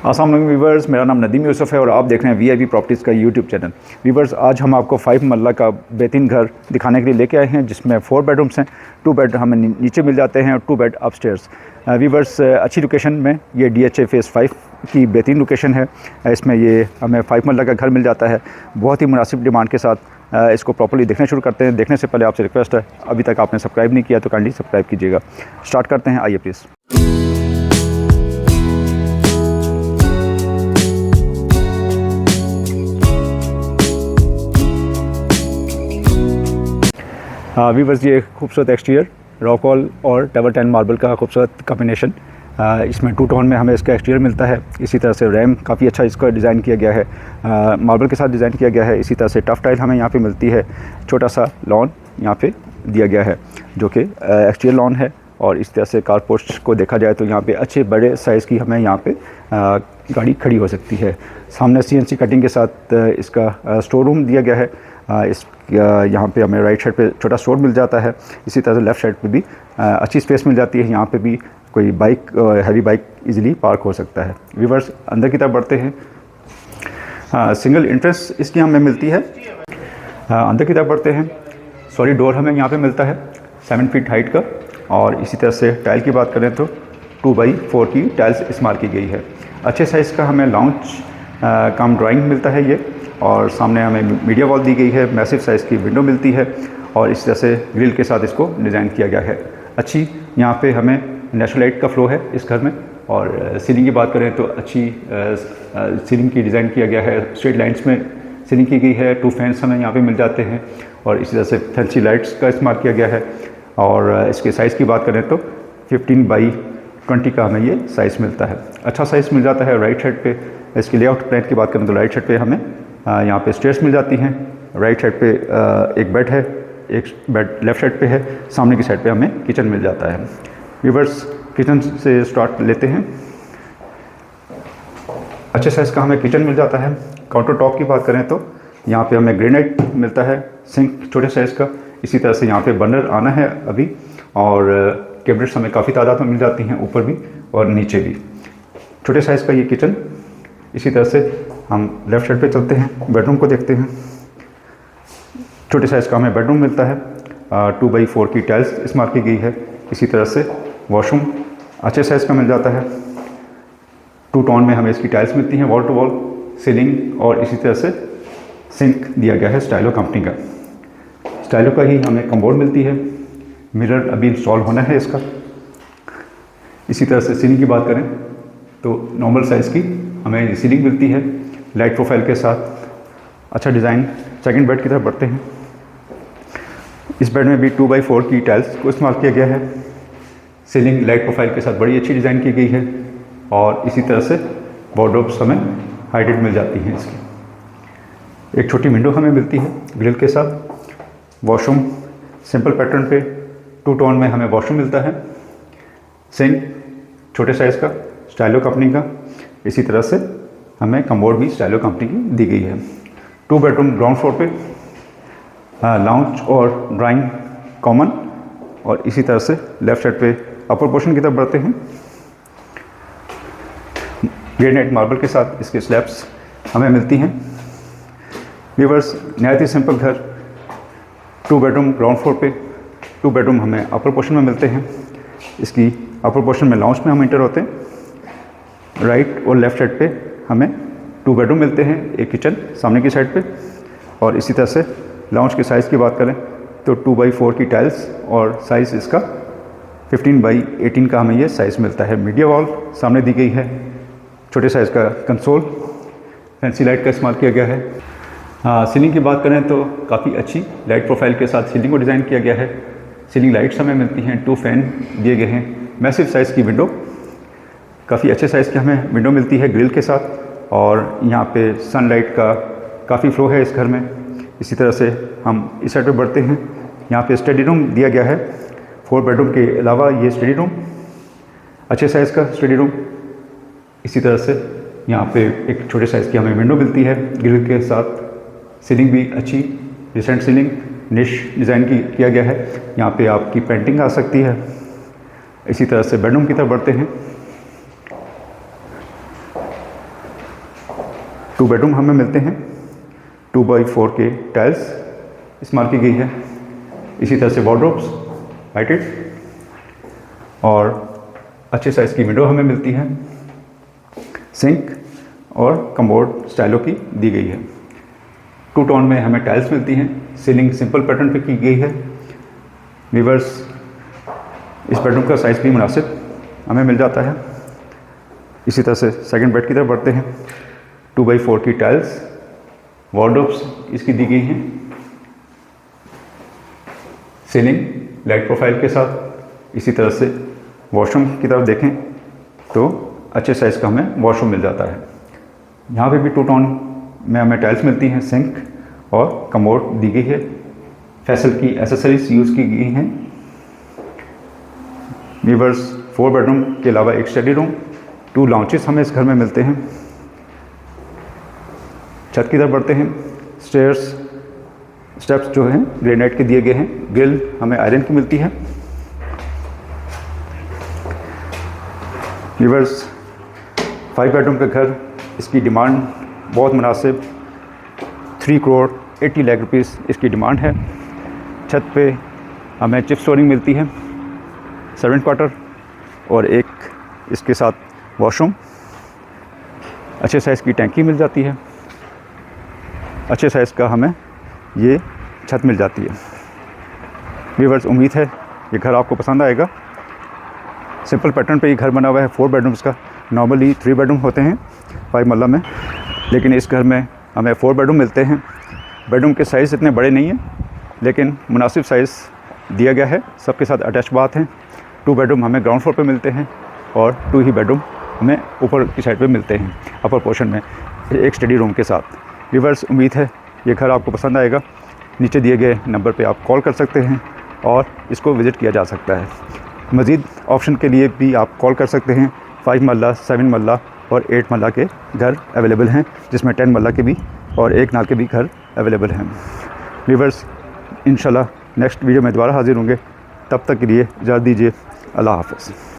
अस्सलाम वालेकुम वीवर्स, मेरा नाम नदीम यूसुफ है और आप देख रहे हैं वीआईपी प्रॉपर्टीज़ का यूट्यूब चैनल। वीवर्स, आज हम आपको 5 मरला का बेहतरीन घर दिखाने के लिए लेके आए हैं, जिसमें 4 बेडरूम्स हैं। 2 बेड हमें नीचे मिल जाते हैं और 2 बेड अपस्टेयर्स। वीवर्स, अच्छी लोकेशन में ये DHA फेज़ 5 की बेहतरीन लोकेशन है। इसमें ये हमें 5 मरला का घर मिल जाता है बहुत ही मुनासिब डिमांड के साथ। इसको प्रॉपर्ली देखना शुरू करते हैं। देखने से पहले आपसे रिक्वेस्ट है, अभी तक आपने सब्सक्राइब नहीं किया तो काइंडली सब्सक्राइब कीजिएगा। स्टार्ट करते हैं, आइए प्लीज़। वीवर्स, ये खूबसूरत एक्सटीरियर रॉकवॉल और टेबल 10 मार्बल का खूबसूरत कॉम्बिनेशन। इसमें 2 टोन में हमें इसका एक्सटीरियर मिलता है। इसी तरह से रैम काफ़ी अच्छा इसका डिज़ाइन किया गया है, मार्बल के साथ डिज़ाइन किया गया है। इसी तरह से टफ टाइल हमें यहाँ पे मिलती है। छोटा सा लॉन यहाँ पे दिया गया है जो कि एक्सटीरियर लॉन है। और इस तरह से कार पोस्ट को देखा जाए तो यहाँ पे अच्छे बड़े साइज़ की हमें यहाँ पे गाड़ी खड़ी हो सकती है। सामने CNC कटिंग के साथ इसका स्टोर रूम दिया गया है। यहाँ पे हमें राइट साइड पे छोटा स्टोर मिल जाता है। इसी तरह से लेफ़्ट साइड पे भी अच्छी स्पेस मिल जाती है। यहाँ पे भी कोई bike, heavy bike easily park हो सकता है। व्यूअर्स, अंदर की तरफ बढ़ते हैं। सिंगल एंट्रेंस इसकी हमें मिलती है। अंदर की तरफ बढ़ते हैं। सॉलिड डोर हमें यहाँ पे मिलता है 7 फीट हाइट का। और इसी तरह से टाइल की बात करें तो 2x4 की टाइल्स इस्तेमाल की गई है। अच्छे साइज़ का हमें लाउंज कम ड्राइंग मिलता है ये। और सामने हमें मीडिया वॉल दी गई है, मैसिव साइज़ की विंडो मिलती है और इस तरह से ग्रिल के साथ इसको डिज़ाइन किया गया है। अच्छी यहाँ पे हमें नेचुरल लाइट का फ्लो है इस घर में। और सीलिंग की बात करें तो अच्छी सीलिंग की डिज़ाइन किया गया है। स्ट्रेट लाइन्स में सीलिंग की गई है। 2 फैंस हमें यहाँ पे मिल जाते हैं और इसी तरह से फैंसी लाइट्स का इस्तेमाल किया गया है। और इसके साइज़ की बात करें तो 15x20 का हमें ये साइज़ मिलता है। अच्छा साइज़ मिल जाता है। राइट साइड पे इसकी लेआउट प्लान की बात करें तो राइट साइड पे हमें यहाँ पे स्टेयर्स मिल जाती हैं। राइट साइड पे एक बेड है, एक बेड लेफ़्ट साइड पे है। सामने की साइड पे हमें किचन मिल जाता है। व्यूअर्स, किचन से स्टार्ट लेते हैं। अच्छे साइज़ का हमें किचन मिल जाता है। काउंटर टॉप की बात करें तो यहाँ पे हमें ग्रेनाइट मिलता है। सिंक छोटे साइज़ का। इसी तरह से यहाँ पे बर्नर आना है अभी। और कैबिनेट्स हमें काफ़ी तादाद में मिल जाती हैं, ऊपर भी और नीचे भी। छोटे साइज़ का ये किचन। इसी तरह से हम लेफ़्ट साइड पे चलते हैं, बेडरूम को देखते हैं। छोटे साइज़ का हमें बेडरूम मिलता है। 2x4 की टाइल्स इस्तेमाल की गई है। इसी तरह से वॉशरूम अच्छे साइज़ का मिल जाता है। 2 टोन में हमें इसकी टाइल्स मिलती हैं, वॉल टू वॉल सीलिंग। और इसी तरह से सिंक दिया गया है स्टाइलो कंपनी का। स्टाइलो का ही हमें कमोड मिलती है। मिरर अभी इंस्टॉल होना है इसका। इसी तरह से सीलिंग की बात करें तो नॉर्मल साइज़ की हमें सीलिंग मिलती है लाइट प्रोफाइल के साथ। अच्छा डिज़ाइन। सेकंड बेड की तरफ बढ़ते हैं। इस बेड में भी 2x4 की टाइल्स को इस्तेमाल किया गया है। सीलिंग लाइट प्रोफाइल के साथ बड़ी अच्छी डिज़ाइन की गई है। और इसी तरह से वार्डरोब्स हमें हाइटेड मिल जाती हैं इसकी। एक छोटी विंडो हमें मिलती है ग्रिल के साथ। वॉशरूम सिंपल पैटर्न पे 2 टोन में हमें वॉशरूम मिलता है। सिंक छोटे साइज़ का स्टाइलो कंपनी का। इसी तरह से हमें कमोड भी स्टाइलो कंपनी की दी गई है। 2 बेडरूम ग्राउंड फ्लोर पे। लाउंज और ड्राइंग कॉमन। और इसी तरह से लेफ़्ट साइड पे अपर पोर्शन की तरफ बढ़ते हैं। ग्रेनाइट मार्बल के साथ इसके स्लैब्स हमें मिलती हैं। व्यूअर्स, नहायत ही सिंपल घर। 2 बेडरूम ग्राउंड फ्लोर पे। 2 बेडरूम हमें अपर पोर्शन में मिलते हैं। इसकी अपर पोर्शन में लाउंज में हम इंटर होते हैं। राइट और लेफ़्ट साइड पे हमें 2 बेडरूम मिलते हैं, एक किचन सामने की साइड पे। और इसी तरह से लाउंज के साइज़ की बात करें तो 2x4 की टाइल्स और साइज़ इसका 15x18 का हमें ये साइज़ मिलता है। मीडिया वॉल सामने दी गई है। छोटे साइज़ का कंसोल, फैंसी लाइट का इस्तेमाल किया गया है। सीलिंग की बात करें तो काफ़ी अच्छी लाइट प्रोफाइल के साथ सीलिंग को डिज़ाइन किया गया है। सीलिंग लाइट्स हमें मिलती हैं। 2 फैन दिए गए हैं। मैसिव साइज़ की विंडो, काफ़ी अच्छे साइज़ की हमें विंडो मिलती है ग्रिल के साथ। और यहाँ पे सनलाइट का काफ़ी फ्लो है इस घर में। इसी तरह से हम इस साइड पे बढ़ते हैं। यहाँ पे स्टडी रूम दिया गया है। 4 बेडरूम के अलावा ये स्टडी रूम, अच्छे साइज़ का स्टडी रूम। इसी तरह से यहाँ पे एक छोटे साइज़ की हमें विंडो मिलती है ग्रिल के साथ। सीलिंग भी अच्छी रिसेंट सीलिंग निश डिज़ाइन किया गया है। यहाँ पे आपकी पेंटिंग आ सकती है। इसी तरह से बेडरूम की तरफ बढ़ते हैं। 2 बेडरूम हमें मिलते हैं। 2x4 के टाइल्स इस्तेमाल की गई है। इसी तरह से वार्डरोब्स लाइटेड और अच्छे साइज़ की विंडो हमें मिलती है। सिंक और कमोड स्टाइलों की दी गई है। 2 टोन में हमें टाइल्स मिलती हैं। सीलिंग सिंपल पैटर्न पे की गई है। व्यूअर्स, इस बेडरूम का साइज़ भी मुनासिब हमें मिल जाता है। इसी तरह से सेकंड बेड की तरफ बढ़ते हैं। 2x4 की टाइल्स, वार्डरोब्स इसकी दी गई हैं। सीलिंग लाइट प्रोफाइल के साथ। इसी तरह से वॉशरूम की तरफ देखें तो अच्छे साइज़ का हमें वॉशरूम मिल जाता है। यहाँ पे भी 2 टोन में हमें टाइल्स मिलती हैं। सिंक और कमोड दी गई है। फैसल की एसेसरीज यूज़ की गई हैं। व्यूअर्स, 4 बेडरूम के अलावा एक स्टडी रूम, 2 लाउंजेस हमें इस घर में मिलते हैं। छत की तरफ बढ़ते हैं। स्टेप्स जो हैं ग्रेनाइट के दिए गए हैं। ग्रिल हमें आयरन की मिलती है। व्यूअर्स, 5 बेडरूम का घर, इसकी डिमांड बहुत मुनासिब 3 करोड़ 80 लाख रुपीस इसकी डिमांड है। छत पे हमें चिप स्टोरिंग मिलती है, सर्वेंट क्वार्टर और एक इसके साथ वॉशरूम। अच्छे साइज़ की टैंकी मिल जाती है। अच्छे साइज़ का हमें ये छत मिल जाती है। व्यूअर्स, उम्मीद है ये घर आपको पसंद आएगा। सिंपल पैटर्न पे ये घर बना हुआ है 4 बेडरूम्स का। नॉर्मली 3 बेडरूम होते हैं 5 मरला में, लेकिन इस घर में हमें 4 बेडरूम मिलते हैं। बेडरूम के साइज़ इतने बड़े नहीं हैं, लेकिन मुनासिब साइज़ दिया गया है। सबके साथ अटैच बाथ हैं। 2 बेडरूम हमें ग्राउंड फ्लोर पे मिलते हैं और 2 ही बेडरूम हमें ऊपर की साइड पे मिलते हैं, अपर पोर्शन में एक स्टडी रूम के साथ। व्यूअर्स, उम्मीद है ये घर आपको पसंद आएगा। नीचे दिए गए नंबर पे आप कॉल कर सकते हैं और इसको विज़िट किया जा सकता है। मज़ीद ऑप्शन के लिए भी आप कॉल कर सकते हैं। 5 मरला, 7 मरला और 8 मरला के घर अवेलेबल हैं, जिसमें 10 मरला के भी और 1 नाल के भी घर अवेलेबल हैं। व्यूअर्स, इंशाल्लाह नेक्स्ट वीडियो में दोबारा हाज़िर होंगे। तब तक के लिए इजाज़त दीजिए। अल्लाह हाफ़िज़।